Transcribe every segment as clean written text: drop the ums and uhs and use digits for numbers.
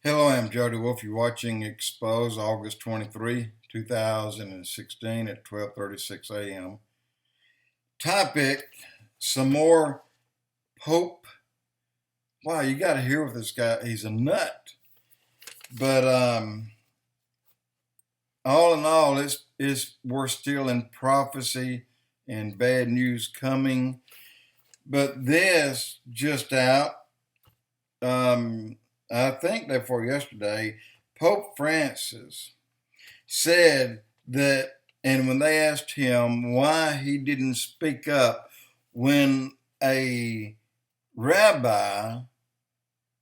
Hello, I'm Jody Wolf. You're watching Expoz, August 23, 2016 at 12:36 a.m. Topic, some more Pope. Wow, you got to hear with this guy. He's a nut. But all in all, we're still in prophecy and bad news coming. But this just out, I think therefore yesterday, Pope Francis said that, and when they asked him why he didn't speak up when a rabbi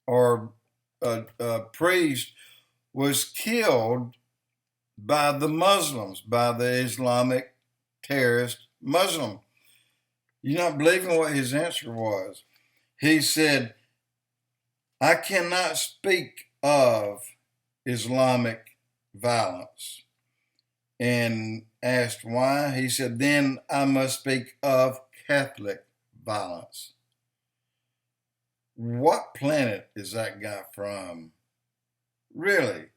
or a priest was killed by the Muslims, by the Islamic terrorist Muslim. You're not believing what his answer was. He said, I cannot speak of Islamic violence. And asked why, he said, then I must speak of Catholic violence. What planet is that guy from? Really?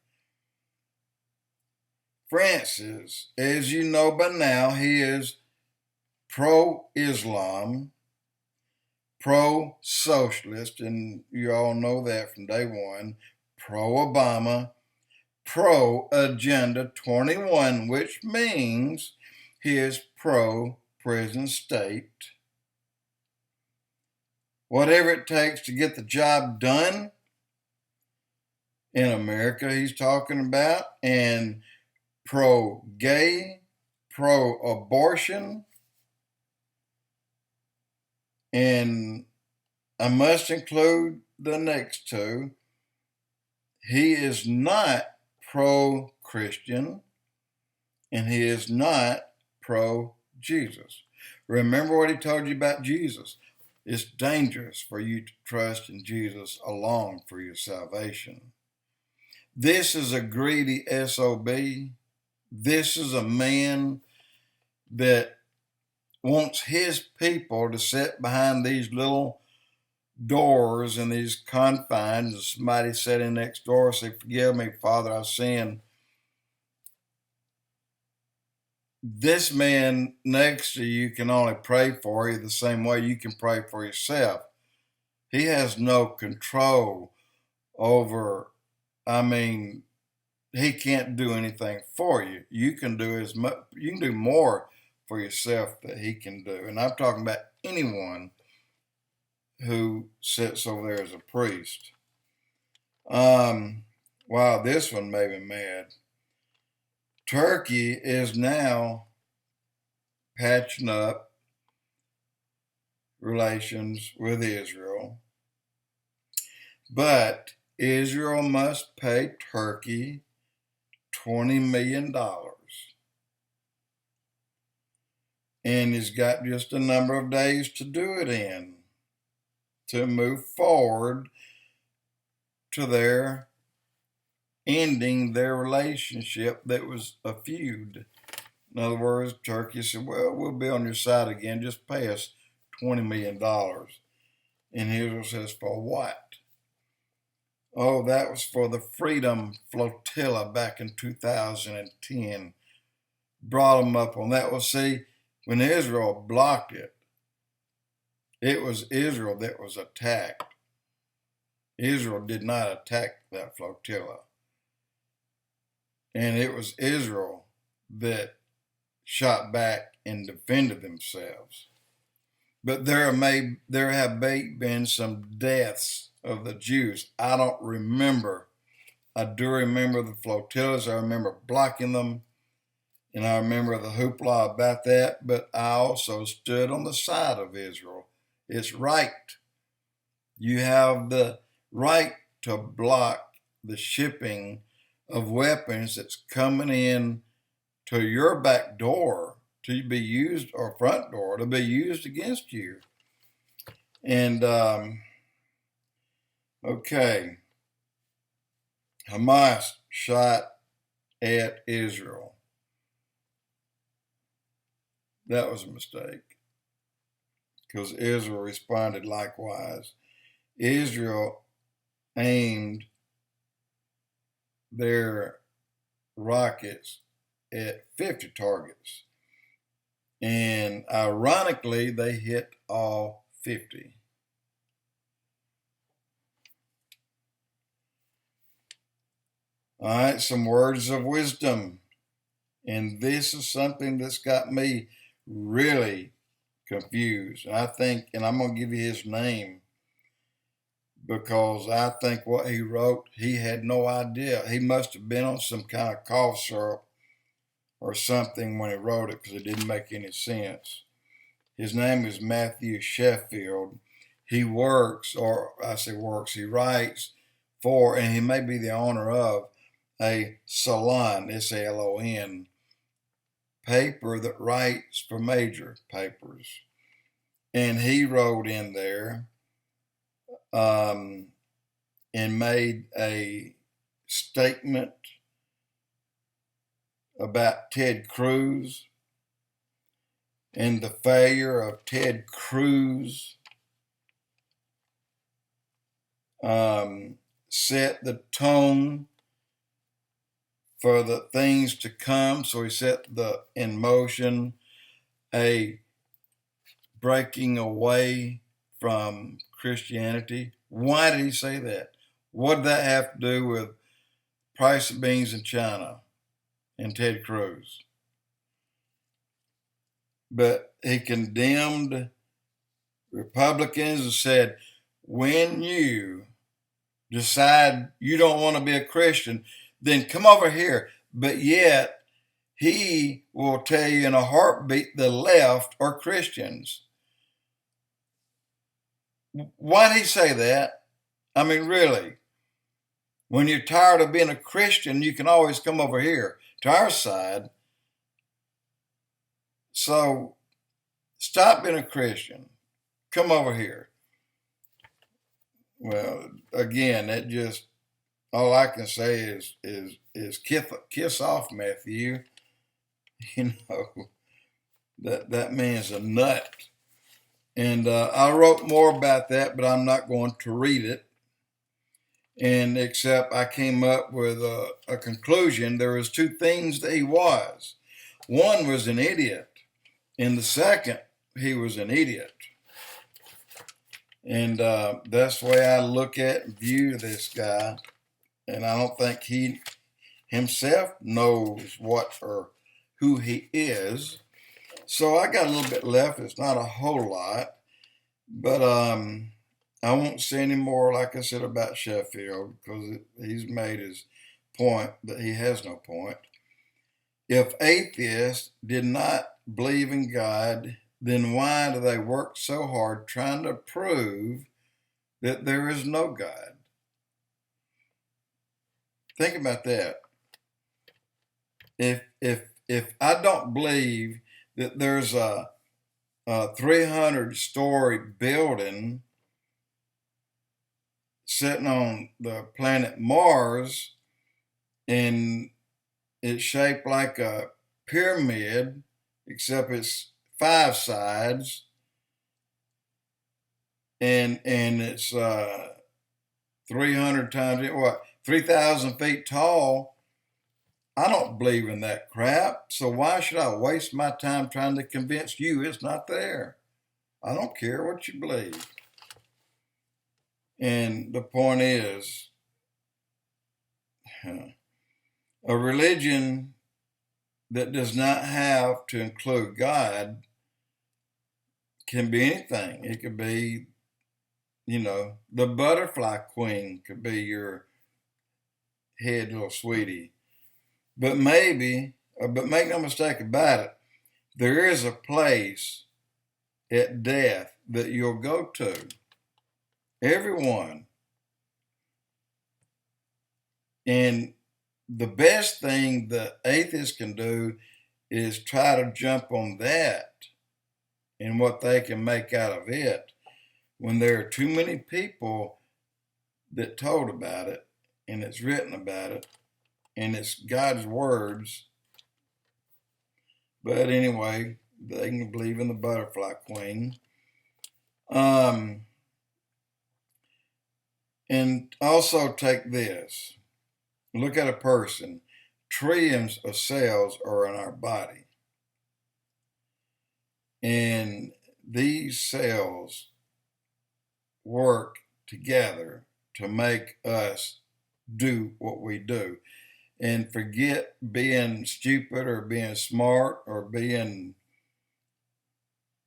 Francis, as you know by now, he is pro-Islam, pro-socialist, and you all know that from day one, pro-Obama, pro-Agenda 21, which means he is pro-prison state. Whatever it takes to get the job done in America, he's talking about, and pro-gay, pro-abortion, and I must include the next two. He is not pro-Christian, and he is not pro-Jesus. Remember what he told you about Jesus. It's dangerous for you to trust in Jesus alone for your salvation. This is a greedy SOB. This is a man that wants his people to sit behind these little doors and these confines, and somebody sitting next door say, forgive me, Father, I've sinned. This man next to you can only pray for you the same way you can pray for yourself. He has no control over, he can't do anything for you. You can do more for yourself than he can do. And I'm talking about anyone who sits over there as a priest. Wow, this one made me mad. Turkey is now patching up relations with Israel, but Israel must pay Turkey $20 million. And he's got just a number of days to do it in, to move forward to their ending their relationship that was a feud. In other words, Turkey said, well, we'll be on your side again, just pay us $20 million. And Israel says, for what? Oh, that was for the Freedom Flotilla back in 2010. Brought them up on that. Well, see, when Israel blocked it, it was Israel that was attacked. Israel did not attack that flotilla. And it was Israel that shot back and defended themselves. But there have been some deaths of the Jews. I don't remember. I do remember the flotillas. I remember blocking them. And I remember the hoopla about that. But I also stood on the side of Israel. It's right. You have the right to block the shipping of weapons that's coming in to your back door to be used, or front door to be used against you. And okay, Hamas shot at Israel. That was a mistake, because Israel responded likewise. Israel aimed their rockets at 50 targets. And ironically, they hit all 50. All right, some words of wisdom. And this is something that's got me really confused. I think, and I'm going to give you his name because I think what he wrote, he had no idea. He must have been on some kind of cough syrup or something when he wrote it because it didn't make any sense. His name is Matthew Sheffield. He works, or I say works, he writes for, and he may be the owner of, a SALON, SALON, paper that writes for major papers. And he wrote in there and made a statement about Ted Cruz and the failure of Ted Cruz set the tone for the things to come. So he set in motion a breaking away from Christianity. Why did he say that? What did that have to do with price of beans in China and Ted Cruz? But he condemned Republicans and said, when you decide you don't want to be a Christian, then come over here. But yet, he will tell you in a heartbeat the left are Christians. Why did he say that? I mean, really, when you're tired of being a Christian, you can always come over here to our side. So stop being a Christian. Come over here. Well, again, that just, all I can say is kiss off, Matthew. You know, that man's a nut. And I wrote more about that, but I'm not going to read it. And except I came up with a conclusion. There was two things that he was. One was an idiot, and the second, he was an idiot. And that's the way I look at and view this guy. And I don't think he himself knows what or who he is. So I got a little bit left. It's not a whole lot. But I won't say any more, like I said, about Sheffield, because he's made his point that he has no point. If atheists did not believe in God, then why do they work so hard trying to prove that there is no God? Think about that. If I don't believe that there's a 300-story building sitting on the planet Mars, and it's shaped like a pyramid, except it's 5 sides, and it's 300 times, 3,000 feet tall. I don't believe in that crap, so why should I waste my time trying to convince you it's not there? I don't care what you believe. And the point is, a religion that does not have to include God can be anything. It could be, the butterfly queen could be your head little sweetie. But make no mistake about it, there is a place at death that you'll go to. Everyone. And the best thing that atheists can do is try to jump on that and what they can make out of it when there are too many people that told about it and it's written about it and it's God's words. But anyway, they can believe in the butterfly queen. And also take this. look at a person. Trillions of cells are in our body. And these cells work together to make us do what we do. And forget being stupid or being smart or being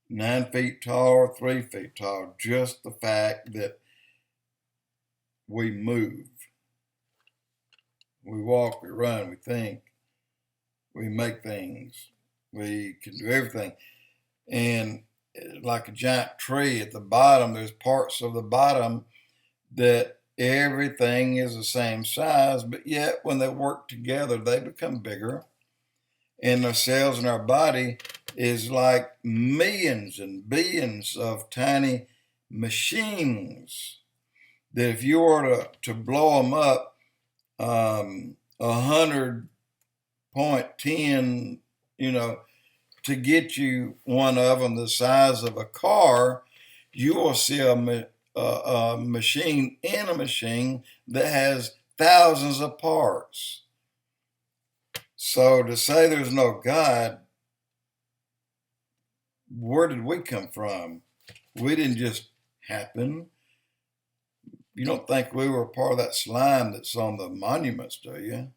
9 feet tall or 3 feet tall. Just the fact that we move. We walk, we run, we think, we make things. We can do everything. And like a giant tree at the bottom, there's parts of the bottom that everything is the same size, but yet when they work together, they become bigger. And the cells in our body is like millions and billions of tiny machines that if you were to blow them up 100.10, to get you one of them the size of a car, you will see a machine in a machine that has thousands of parts. So to say there's no God, where did we come from? We didn't just happen. You don't think we were part of that slime that's on the monuments, do you?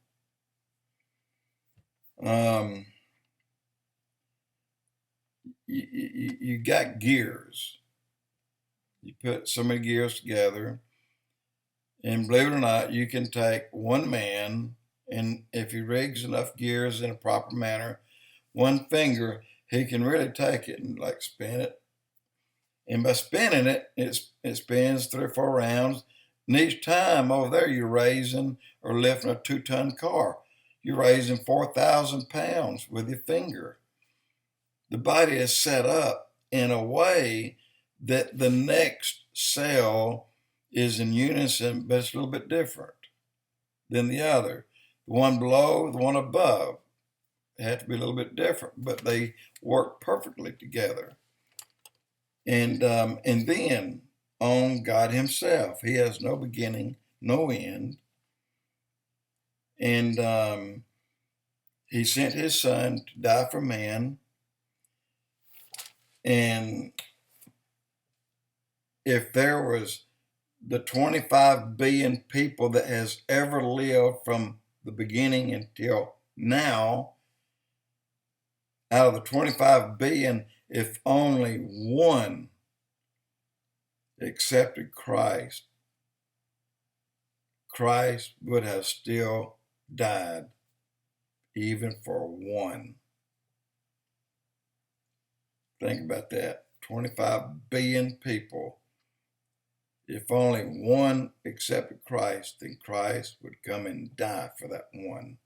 You got gears. You put so many gears together, and believe it or not, you can take one man, and if he rigs enough gears in a proper manner, one finger, he can really take it and like spin it. And by spinning it, it spins 3 or 4 rounds. And each time over there, you're raising or lifting a 2-ton car. You're raising 4,000 pounds with your finger. The body is set up in a way that the next cell is in unison, but it's a little bit different than the other. The one below, the one above, they have to be a little bit different, but they work perfectly together. And then on God himself, he has no beginning, no end. And he sent his son to die for man. And if there was the 25 billion people that has ever lived from the beginning until now, out of the 25 billion, if only one accepted Christ, Christ would have still died, even for one. Think about that. 25 billion people. If only one accepted Christ, then Christ would come and die for that one.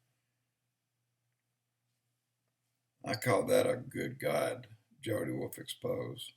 I call that a good God. Jody Wolf Expoz.